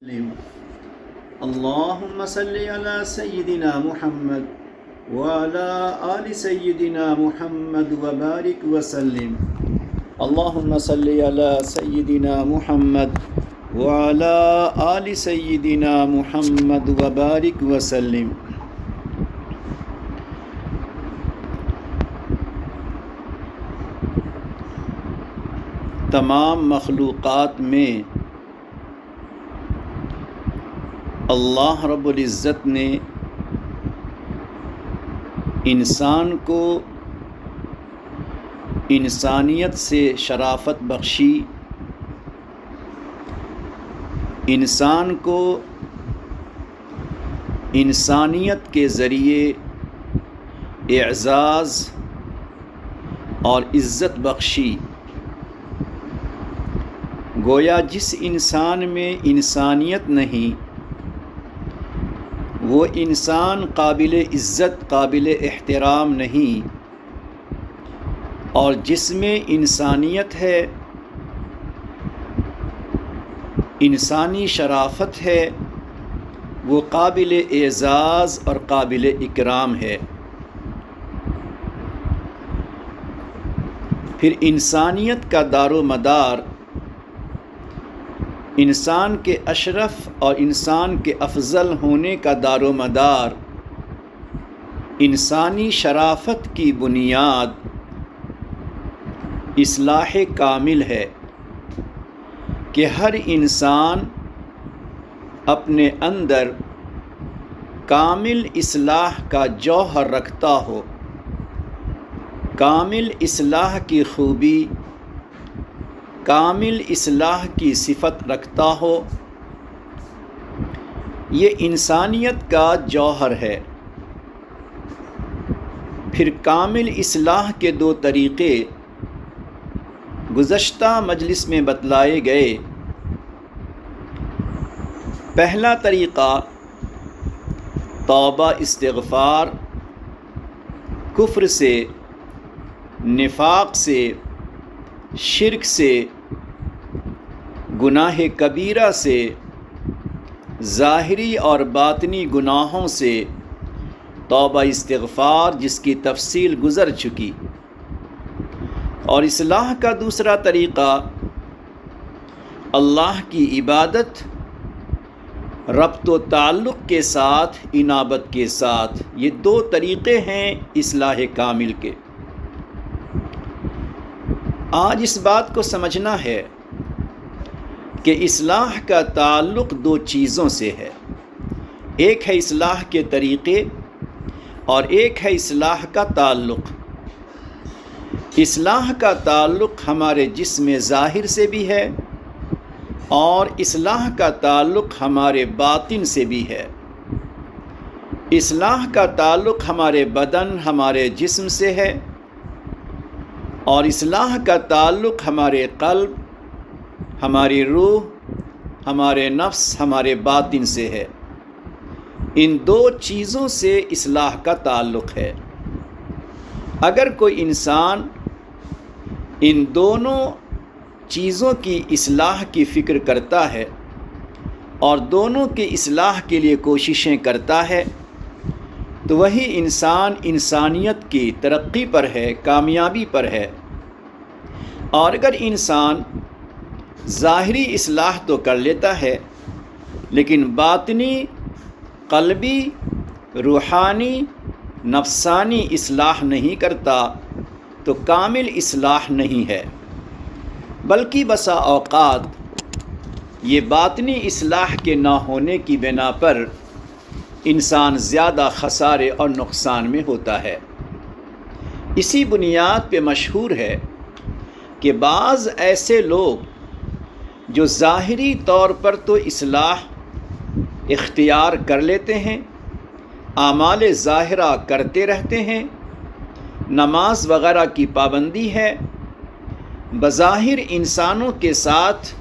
اللهم صل على سيدنا محمد وعلى آل سيدنا محمد وبارك وسلم. اللهم صل على سيدنا محمد وعلى آل سيدنا محمد وبارك وسلم. تمام مخلوقات میں اللہ رب العزت نے انسان کو انسانیت سے شرافت بخشی، انسان کو انسانیت کے ذریعے اعزاز اور عزت بخشی. گویا جس انسان میں انسانیت نہیں وہ انسان قابل عزت قابل احترام نہیں، اور جس میں انسانیت ہے انسانی شرافت ہے وہ قابل اعزاز اور قابل اکرام ہے. پھر انسانیت کا دار و مدار انسان کے اشرف اور انسان کے افضل ہونے کا دار و مدار انسانی شرافت کی بنیاد اصلاح کامل ہے کہ ہر انسان اپنے اندر کامل اصلاح کا جوہر رکھتا ہو، کامل اصلاح کی خوبی، کامل اصلاح کی صفت رکھتا ہو. یہ انسانیت کا جوہر ہے. پھر کامل اصلاح کے دو طریقے گزشتہ مجلس میں بتلائے گئے. پہلا طریقہ توبہ استغفار، کفر سے، نفاق سے، شرک سے، گناہ کبیرہ سے، ظاہری اور باطنی گناہوں سے توبہ استغفار، جس کی تفصیل گزر چکی. اور اصلاح کا دوسرا طریقہ اللہ کی عبادت ربط و تعلق کے ساتھ، انابت کے ساتھ. یہ دو طریقے ہیں اصلاح کامل کے. آج اس بات کو سمجھنا ہے کہ اصلاح کا تعلق دو چیزوں سے ہے. ایک ہے اصلاح کے طریقے اور ایک ہے اصلاح کا تعلق. اصلاح کا تعلق ہمارے جسم ظاہر سے بھی ہے اور اصلاح کا تعلق ہمارے باطن سے بھی ہے. اصلاح کا تعلق ہمارے بدن، ہمارے جسم سے ہے، اور اصلاح کا تعلق ہمارے قلب، ہماری روح، ہمارے نفس، ہمارے باطن سے ہے. ان دو چیزوں سے اصلاح کا تعلق ہے. اگر کوئی انسان ان دونوں چیزوں کی اصلاح کی فکر کرتا ہے اور دونوں کی اصلاح کے لیے کوششیں کرتا ہے تو وہی انسان انسانیت کی ترقی پر ہے، کامیابی پر ہے. اور اگر انسان ظاہری اصلاح تو کر لیتا ہے لیکن باطنی، قلبی، روحانی، نفسانی اصلاح نہیں کرتا تو کامل اصلاح نہیں ہے. بلکہ بسا اوقات یہ باطنی اصلاح کے نہ ہونے کی بنا پر انسان زیادہ خسارے اور نقصان میں ہوتا ہے. اسی بنیاد پہ مشہور ہے کہ بعض ایسے لوگ جو ظاہری طور پر تو اصلاح اختیار کر لیتے ہیں، اعمال ظاہرہ کرتے رہتے ہیں، نماز وغیرہ کی پابندی ہے، بظاہر انسانوں کے ساتھ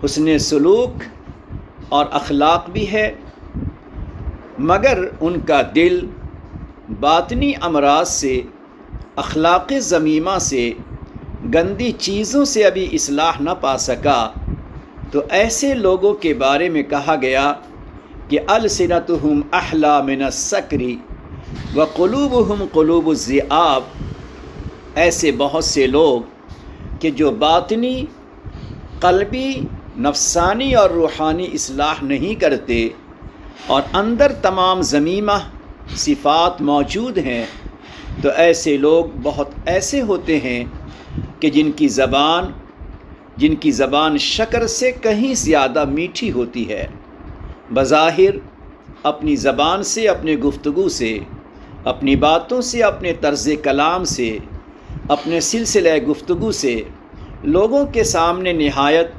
حسن سلوک اور اخلاق بھی ہے، مگر ان کا دل باطنی امراض سے، اخلاق ذمیمہ سے، گندی چیزوں سے ابھی اصلاح نہ پا سکا. تو ایسے لوگوں کے بارے میں کہا گیا کہ السنتہم احلی من السکر وقلوبہم قلوب الذئاب، ایسے بہت سے لوگ کہ جو باطنی، قلبی، نفسانی اور روحانی اصلاح نہیں کرتے اور اندر تمام ذمیمہ صفات موجود ہیں، تو ایسے لوگ بہت ایسے ہوتے ہیں کہ جن کی زبان شکر سے کہیں زیادہ میٹھی ہوتی ہے۔ بظاہر اپنی زبان سے، اپنے گفتگو سے، اپنی باتوں سے، اپنے طرز کلام سے، اپنے سلسلہ گفتگو سے لوگوں کے سامنے نہایت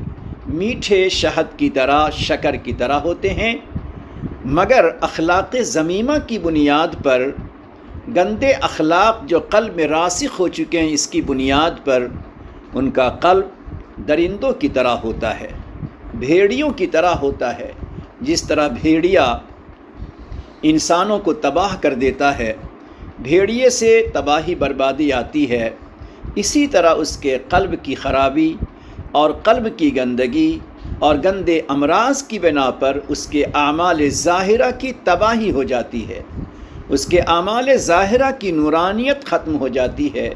میٹھے شہد کی طرح، شکر کی طرح ہوتے ہیں، مگر اخلاق ذمیمہ کی بنیاد پر، گندے اخلاق جو قلب میں راسخ ہو چکے ہیں، اس کی بنیاد پر ان کا قلب درندوں کی طرح ہوتا ہے، بھیڑیوں کی طرح ہوتا ہے۔ جس طرح بھیڑیا انسانوں کو تباہ کر دیتا ہے، بھیڑیے سے تباہی بربادی آتی ہے، اسی طرح اس کے قلب کی خرابی اور قلب کی گندگی اور گندے امراض کی بنا پر اس کے اعمال ظاہرہ کی تباہی ہو جاتی ہے، اس کے اعمال ظاہرہ کی نورانیت ختم ہو جاتی ہے،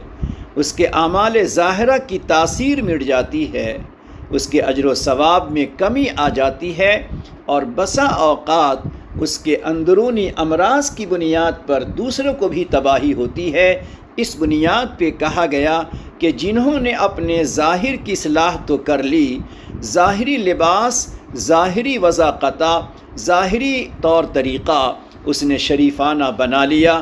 اس کے اعمال ظاہرہ کی تاثیر مٹ جاتی ہے، اس کے اجر و ثواب میں کمی آ جاتی ہے، اور بسا اوقات اس کے اندرونی امراض کی بنیاد پر دوسروں کو بھی تباہی ہوتی ہے۔ اس بنیاد پہ کہا گیا کہ جنہوں نے اپنے ظاہر کی اصلاح تو کر لی، ظاہری لباس، ظاہری وضاقتہ، ظاہری طور طریقہ اس نے شریفانہ بنا لیا،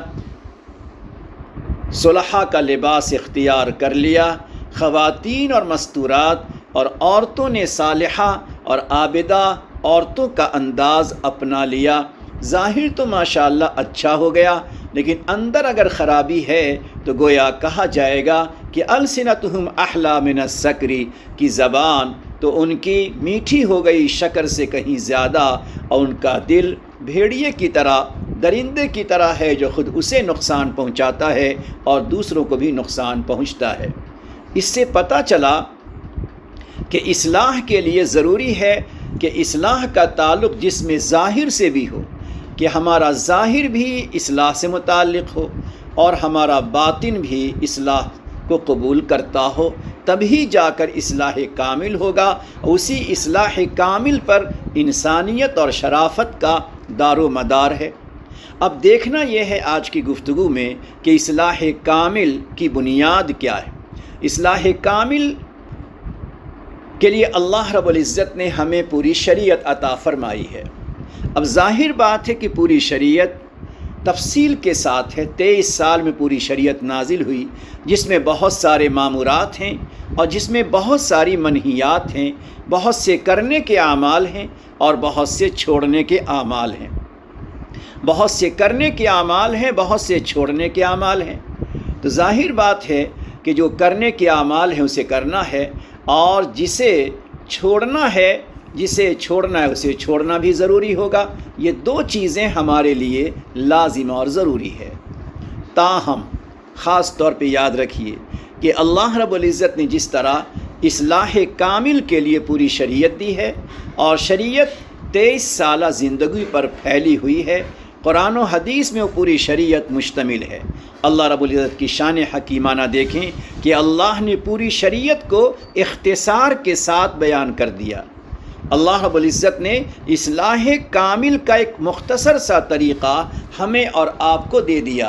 صلحاء کا لباس اختیار کر لیا، خواتین اور مستورات اور عورتوں نے صالحہ اور عابدہ عورتوں کا انداز اپنا لیا۔ ظاہر تو ماشاءاللہ اچھا ہو گیا، لیکن اندر اگر خرابی ہے تو گویا کہا جائے گا کہ السنتہم احلی من السکر، کی زبان تو ان کی میٹھی ہو گئی شکر سے کہیں زیادہ، اور ان کا دل بھیڑیے کی طرح، درندے کی طرح ہے جو خود اسے نقصان پہنچاتا ہے اور دوسروں کو بھی نقصان پہنچتا ہے۔ اس سے پتہ چلا کہ اصلاح کے لیے ضروری ہے کہ اصلاح کا تعلق جسم ظاہر سے بھی ہو، کہ ہمارا ظاہر بھی اصلاح سے متعلق ہو اور ہمارا باطن بھی اصلاح کو قبول کرتا ہو، تبھی جا کر اصلاح کامل ہوگا۔ اسی اصلاح کامل پر انسانیت اور شرافت کا دار و مدار ہے۔ اب دیکھنا یہ ہے آج کی گفتگو میں کہ اصلاح کامل کی بنیاد کیا ہے۔ اصلاح کامل کے لیے اللہ رب العزت نے ہمیں پوری شریعت عطا فرمائی ہے۔ اب ظاہر بات ہے کہ پوری شریعت تفصیل کے ساتھ ہے۔ 23 سال میں پوری شریعت نازل ہوئی، جس میں بہت سارے مامورات ہیں اور جس میں بہت ساری منہیات ہیں، بہت سے کرنے کے اعمال ہیں اور بہت سے چھوڑنے کے اعمال ہیں، بہت سے کرنے کے اعمال ہیں، بہت سے چھوڑنے کے اعمال ہیں۔ تو ظاہر بات ہے کہ جو کرنے کے اعمال ہیں اسے کرنا ہے، اور جسے چھوڑنا ہے اسے چھوڑنا بھی ضروری ہوگا۔ یہ دو چیزیں ہمارے لیے لازم اور ضروری ہے۔ تاہم خاص طور پہ یاد رکھیے کہ اللہ رب العزت نے جس طرح اصلاح کامل کے لیے پوری شریعت دی ہے، اور شریعت 23 سالہ زندگی پر پھیلی ہوئی ہے، قرآن و حدیث میں وہ پوری شریعت مشتمل ہے۔ اللہ رب العزت کی شان حکیمانہ دیکھیں کہ اللہ نے پوری شریعت کو اختصار کے ساتھ بیان کر دیا۔ اللہ رب العزت نے اصلاح کامل کا ایک مختصر سا طریقہ ہمیں اور آپ کو دے دیا،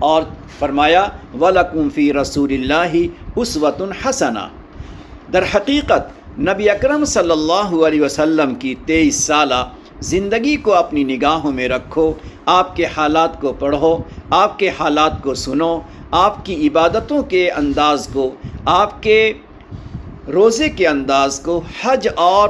اور فرمایا وَلَكُمْ فِي رَسُولِ اللَّهِ أُسْوَةٌ حَسَنَةٌ۔ در حقیقت نبی اکرم صلی اللہ علیہ وسلم کی 23 سالہ زندگی کو اپنی نگاہوں میں رکھو، آپ کے حالات کو پڑھو، آپ کے حالات کو سنو، آپ کی عبادتوں کے انداز کو، آپ کے روزے کے انداز کو، حج اور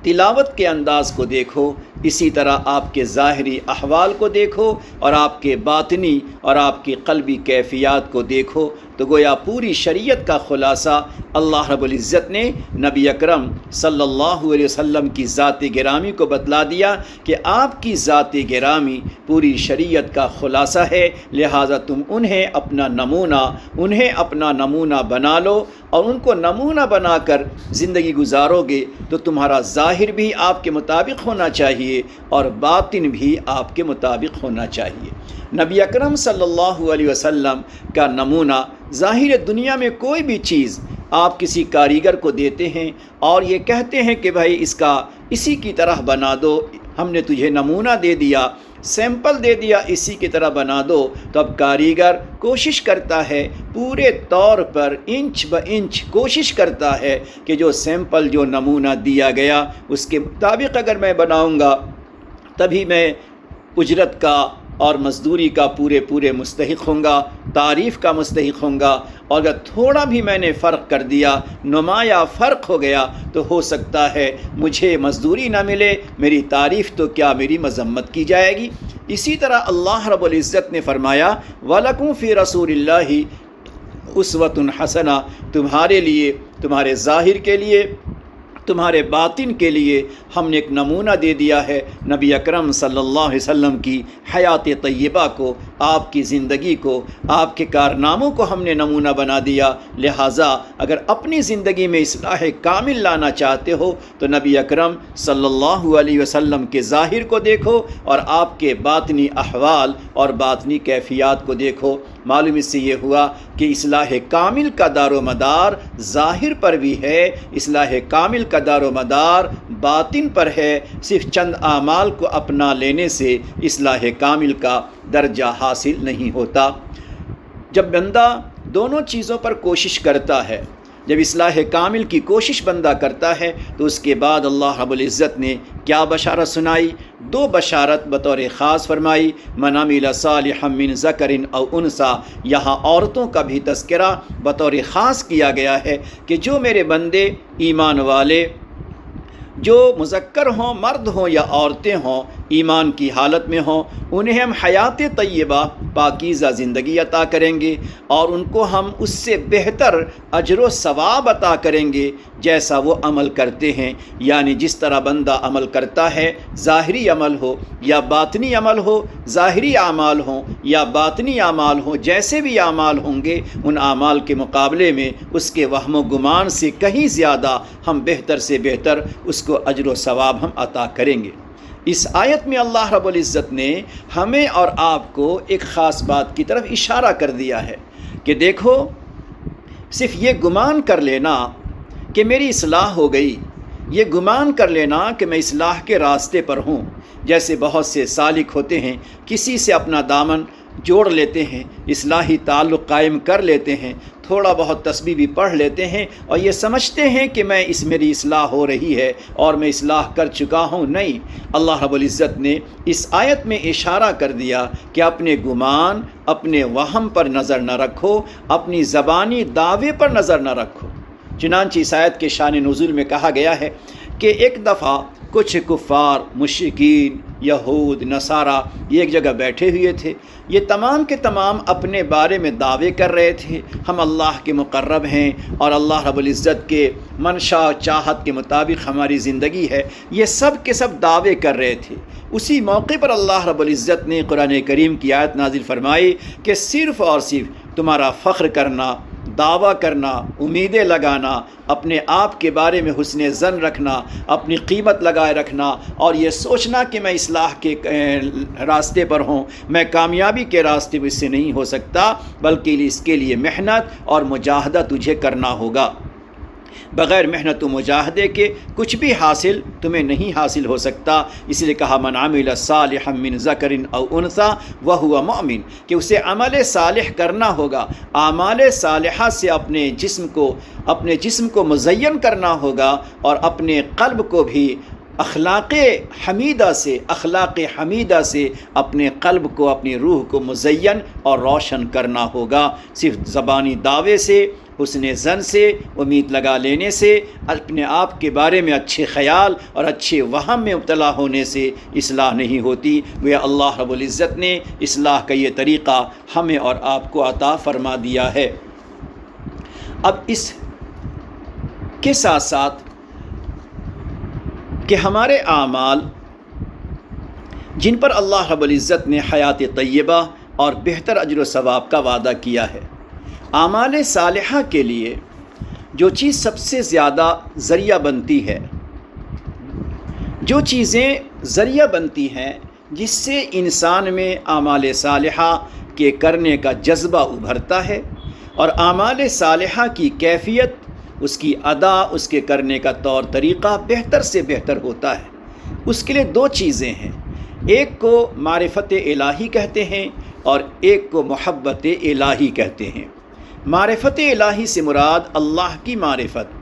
تلاوت کے انداز کو دیکھو اسی طرح آپ کے ظاہری احوال کو دیکھو اور آپ کے باطنی اور آپ کی قلبی کیفیات کو دیکھو، تو گویا پوری شریعت کا خلاصہ اللہ رب العزت نے نبی اکرم صلی اللہ علیہ وسلم کی ذات گرامی کو بتلا دیا کہ آپ کی ذات گرامی پوری شریعت کا خلاصہ ہے، لہٰذا تم انہیں اپنا نمونہ بنا لو، اور ان کو نمونہ بنا کر زندگی گزارو گے تو تمہارا ظاہر بھی آپ کے مطابق ہونا چاہیے اور باطن بھی آپ کے مطابق ہونا چاہیے۔ نبی اکرم صلی اللہ علیہ وسلم کا نمونہ ظاہر دنیا میں کوئی بھی چیز آپ کسی کاریگر کو دیتے ہیں اور یہ کہتے ہیں کہ بھائی اسی کی طرح بنا دو، ہم نے تجھے نمونہ دے دیا، سیمپل دے دیا، اسی کی طرح بنا دو، تو اب کاریگر کوشش کرتا ہے پورے طور پر انچ بہ انچ کوشش کرتا ہے کہ جو سیمپل جو نمونہ دیا گیا اس کے مطابق اگر میں بناؤں گا تبھی میں اجرت کا اور مزدوری کا پورے مستحق ہوں گا، تعریف کا مستحق ہوں گا، اور اگر تھوڑا بھی میں نے فرق کر دیا، نمایاں فرق ہو گیا، تو ہو سکتا ہے مجھے مزدوری نہ ملے، میری تعریف تو کیا میری مذمت کی جائے گی۔ اسی طرح اللہ رب العزت نے فرمایا وَلَكُمْ فِي رَسُولِ اللَّهِ أُسْوَةٌ حَسَنَةٌ، تمہارے لیے، تمہارے ظاہر کے لیے، تمہارے باطن کے لیے ہم نے ایک نمونہ دے دیا ہے، نبی اکرم صلی اللہ علیہ وسلم کی حیات طیبہ کو، آپ کی زندگی کو، آپ کے کارناموں کو ہم نے نمونہ بنا دیا۔ لہٰذا اگر اپنی زندگی میں اصلاح کامل لانا چاہتے ہو تو نبی اکرم صلی اللہ علیہ وسلم کے ظاہر کو دیکھو اور آپ کے باطنی احوال اور باطنی کیفیات کو دیکھو۔ معلوم اس سے یہ ہوا کہ اصلاح کامل کا دار و مدار ظاہر پر بھی ہے، اصلاح کامل کا دار و مدار باطن پر ہے۔ صرف چند اعمال کو اپنا لینے سے اصلاح کامل کا درجہ حاصل نہیں ہوتا۔ جب بندہ دونوں چیزوں پر کوشش کرتا ہے، جب اصلاح کامل کی کوشش بندہ کرتا ہے تو اس کے بعد اللہ رب العزت نے کیا بشارت سنائی؟ دو بشارت بطور خاص فرمائی۔ من عمل صالحا من ذکر او انثی، یہاں عورتوں کا بھی تذکرہ بطور خاص کیا گیا ہے کہ جو میرے بندے ایمان والے، جو مذکر ہوں، مرد ہوں یا عورتیں ہوں، ایمان کی حالت میں ہوں، انہیں ہم حیات طیبہ پاکیزہ زندگی عطا کریں گے اور ان کو ہم اس سے بہتر اجر و ثواب عطا کریں گے جیسا وہ عمل کرتے ہیں۔ یعنی جس طرح بندہ عمل کرتا ہے، ظاہری عمل ہو یا باطنی عمل ہو، ظاہری اعمال ہوں یا باطنی اعمال ہوں، جیسے بھی اعمال ہوں گے ان اعمال کے مقابلے میں اس کے وہم و گمان سے کہیں زیادہ ہم بہتر سے بہتر اس کو اجر و ثواب ہم عطا کریں گے۔ اس آیت میں اللہ رب العزت نے ہمیں اور آپ کو ایک خاص بات کی طرف اشارہ کر دیا ہے کہ دیکھو، صرف یہ گمان کر لینا کہ میری اصلاح ہو گئی، یہ گمان کر لینا کہ میں اصلاح کے راستے پر ہوں، جیسے بہت سے سالک ہوتے ہیں کسی سے اپنا دامن جوڑ لیتے ہیں، اصلاحی تعلق قائم کر لیتے ہیں، تھوڑا بہت تسبیح بھی پڑھ لیتے ہیں اور یہ سمجھتے ہیں کہ میری اصلاح ہو رہی ہے اور میں اصلاح کر چکا ہوں۔ نہیں، اللہ رب العزت نے اس آیت میں اشارہ کر دیا کہ اپنے گمان، اپنے وہم پر نظر نہ رکھو، اپنی زبانی دعوے پر نظر نہ رکھو۔ چنانچہ اس آیت کے شان نزول میں کہا گیا ہے کہ ایک دفعہ کچھ کفار، مشرکین، یہود، نصارہ یہ ایک جگہ بیٹھے ہوئے تھے۔ یہ تمام کے تمام اپنے بارے میں دعوے کر رہے تھے، ہم اللہ کے مقرب ہیں اور اللہ رب العزت کے منشا چاہت کے مطابق ہماری زندگی ہے، یہ سب کے سب دعوے کر رہے تھے۔ اسی موقع پر اللہ رب العزت نے قرآن کریم کی آیت نازل فرمائی کہ صرف اور صرف تمہارا فخر کرنا، دعویٰ کرنا، امیدیں لگانا، اپنے آپ کے بارے میں حسن ظن رکھنا، اپنی قیمت لگائے رکھنا اور یہ سوچنا کہ میں اصلاح کے راستے پر ہوں، میں کامیابی کے راستے پر اس سے نہیں ہو سکتا، بلکہ اس کے لیے محنت اور مجاہدہ تجھے کرنا ہوگا۔ بغیر محنت و مجاہدے کے کچھ بھی حاصل تمہیں نہیں حاصل ہو سکتا۔ اس لیے کہا من عمل صالحا من ذکر او انثی وہو مؤمن، کہ اسے عمل صالح کرنا ہوگا، اعمال صالحہ سے اپنے جسم کو مزین کرنا ہوگا اور اپنے قلب کو بھی اخلاق حمیدہ سے اپنے قلب کو، اپنی روح کو مزین اور روشن کرنا ہوگا۔ صرف زبانی دعوے سے، حسن ظن سے، امید لگا لینے سے، اپنے آپ کے بارے میں اچھے خیال اور اچھے وہم میں مبتلا ہونے سے اصلاح نہیں ہوتی۔ وہ اللہ رب العزت نے اصلاح کا یہ طریقہ ہمیں اور آپ کو عطا فرما دیا ہے۔ اب اس کے ساتھ ساتھ کہ ہمارے اعمال جن پر اللہ رب العزت نے حیات طیبہ اور بہتر اجر و ثواب کا وعدہ کیا ہے، اعمال صالحہ کے لیے جو چیز سب سے زیادہ ذریعہ بنتی ہے، جو چیزیں ذریعہ بنتی ہیں جس سے انسان میں اعمال صالحہ کے کرنے کا جذبہ ابھرتا ہے اور اعمال صالحہ کی کیفیت، اس کی ادا، اس کے کرنے کا طور طریقہ بہتر سے بہتر ہوتا ہے، اس کے لیے دو چیزیں ہیں۔ ایک کو معرفت الہی کہتے ہیں اور ایک کو محبت الہی کہتے ہیں۔ معرفت الہی سے مراد اللہ کی معرفت۔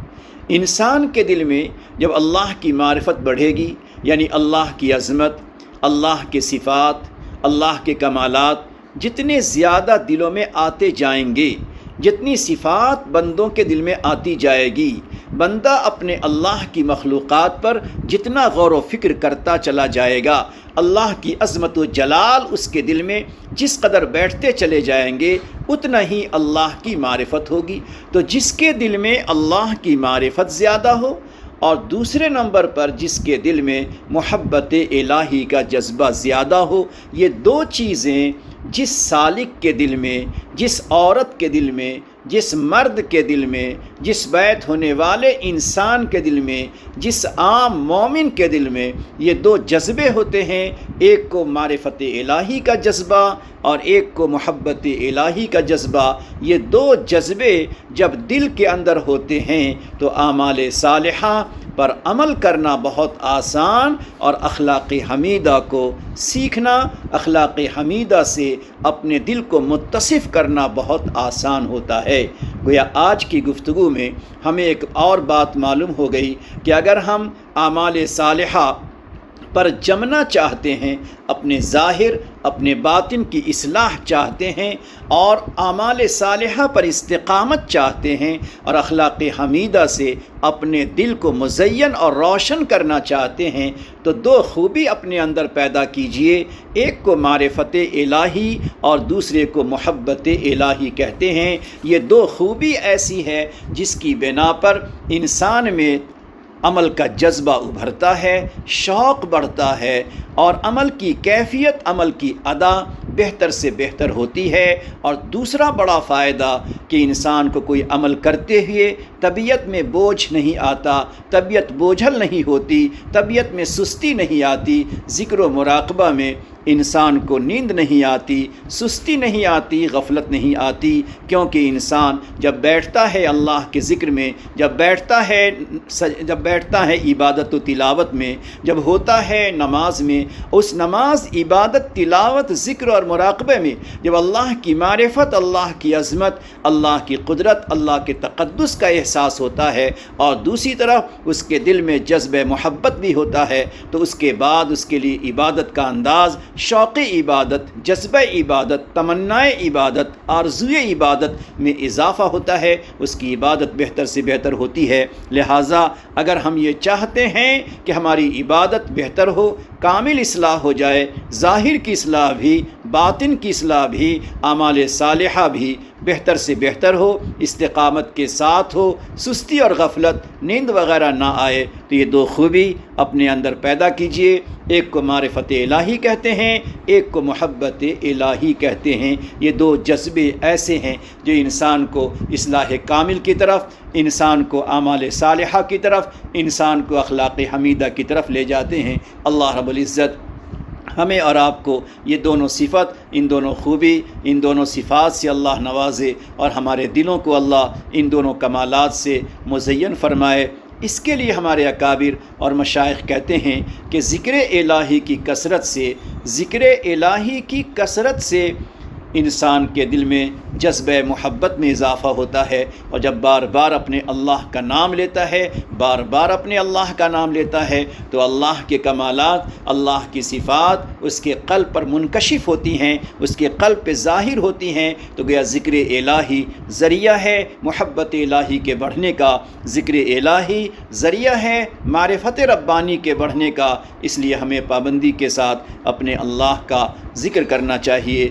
انسان کے دل میں جب اللہ کی معرفت بڑھے گی، یعنی اللہ کی عظمت، اللہ کے صفات، اللہ کے کمالات جتنے زیادہ دلوں میں آتے جائیں گے، جتنی صفات بندوں کے دل میں آتی جائے گی، بندہ اپنے اللہ کی مخلوقات پر جتنا غور و فکر کرتا چلا جائے گا، اللہ کی عظمت و جلال اس کے دل میں جس قدر بیٹھتے چلے جائیں گے، اتنا ہی اللہ کی معرفت ہوگی۔ تو جس کے دل میں اللہ کی معرفت زیادہ ہو اور دوسرے نمبر پر جس کے دل میں محبت الہی کا جذبہ زیادہ ہو، یہ دو چیزیں جس سالک کے دل میں، جس عورت کے دل میں، جس مرد کے دل میں، جس بیت ہونے والے انسان کے دل میں، جس عام مومن کے دل میں یہ دو جذبے ہوتے ہیں، ایک کو معرفت الہی کا جذبہ اور ایک کو محبت الہی کا جذبہ، یہ دو جذبے جب دل کے اندر ہوتے ہیں تو اعمال صالحہ پر عمل کرنا بہت آسان اور اخلاق حمیدہ کو سیکھنا، اخلاق حمیدہ سے اپنے دل کو متصف کرنا بہت آسان ہوتا ہے۔ گویا آج کی گفتگو میں ہمیں ایک اور بات معلوم ہو گئی کہ اگر ہم اعمال صالحہ پر جمنا چاہتے ہیں، اپنے ظاہر اپنے باطن کی اصلاح چاہتے ہیں اور اعمال صالحہ پر استقامت چاہتے ہیں اور اخلاق حمیدہ سے اپنے دل کو مزین اور روشن کرنا چاہتے ہیں، تو دو خوبی اپنے اندر پیدا کیجئے۔ ایک کو معرفت الہی اور دوسرے کو محبت الہی کہتے ہیں۔ یہ دو خوبی ایسی ہے جس کی بنا پر انسان میں عمل کا جذبہ ابھرتا ہے، شوق بڑھتا ہے اور عمل کی کیفیت، عمل کی ادا بہتر سے بہتر ہوتی ہے۔ اور دوسرا بڑا فائدہ کہ انسان کو کوئی عمل کرتے ہوئے طبیعت میں بوجھ نہیں آتا، طبیعت بوجھل نہیں ہوتی، طبیعت میں سستی نہیں آتی، ذکر و مراقبہ میں انسان کو نیند نہیں آتی، سستی نہیں آتی، غفلت نہیں آتی، کیونکہ انسان جب بیٹھتا ہے اللہ کے ذکر میں، جب بیٹھتا ہے عبادت و تلاوت میں، جب ہوتا ہے نماز میں، اس نماز، عبادت، تلاوت، ذکر اور مراقبے میں جب اللہ کی معرفت، اللہ کی عظمت، اللہ کی قدرت، اللہ کے تقدس کا احساس ہوتا ہے اور دوسری طرف اس کے دل میں جذبہ محبت بھی ہوتا ہے، تو اس کے بعد اس کے لیے عبادت کا انداز، شوق عبادت، جذبہ عبادت، تمنائے عبادت، آرزوئے عبادت میں اضافہ ہوتا ہے، اس کی عبادت بہتر سے بہتر ہوتی ہے۔ لہٰذا اگر ہم یہ چاہتے ہیں کہ ہماری عبادت بہتر ہو، کامل اصلاح ہو جائے، ظاہر کی اصلاح بھی، باطن کی اصلاح بھی، اعمال صالحہ بھی بہتر سے بہتر ہو، استقامت کے ساتھ ہو، سستی اور غفلت، نیند وغیرہ نہ آئے، تو یہ دو خوبی اپنے اندر پیدا کیجئے۔ ایک کو معرفت الہی کہتے ہیں، ایک کو محبت الہی کہتے ہیں۔ یہ دو جذبے ایسے ہیں جو انسان کو اصلاح کامل کی طرف، انسان کو اعمال صالحہ کی طرف، انسان کو اخلاق حمیدہ کی طرف لے جاتے ہیں۔ اللہ رب العزت ہمیں اور آپ کو یہ دونوں صفت، ان دونوں خوبی، ان دونوں صفات سے اللہ نوازے اور ہمارے دلوں کو اللہ ان دونوں کمالات سے مزین فرمائے۔ اس کے لیے ہمارے اکابر اور مشائخ کہتے ہیں کہ ذکر الہی کی کثرت سے انسان کے دل میں جذبہ محبت میں اضافہ ہوتا ہے، اور جب بار بار اپنے اللہ کا نام لیتا ہے، بار بار اپنے اللہ کا نام لیتا ہے، تو اللہ کے کمالات، اللہ کی صفات اس کے قلب پر منکشف ہوتی ہیں، اس کے قلب پہ ظاہر ہوتی ہیں۔ تو گویا ذکر الہی ذریعہ ہے محبت الہی کے بڑھنے کا، ذکر الہی ذریعہ ہے معرفت ربانی کے بڑھنے کا۔ اس لیے ہمیں پابندی کے ساتھ اپنے اللہ کا ذکر کرنا چاہیے۔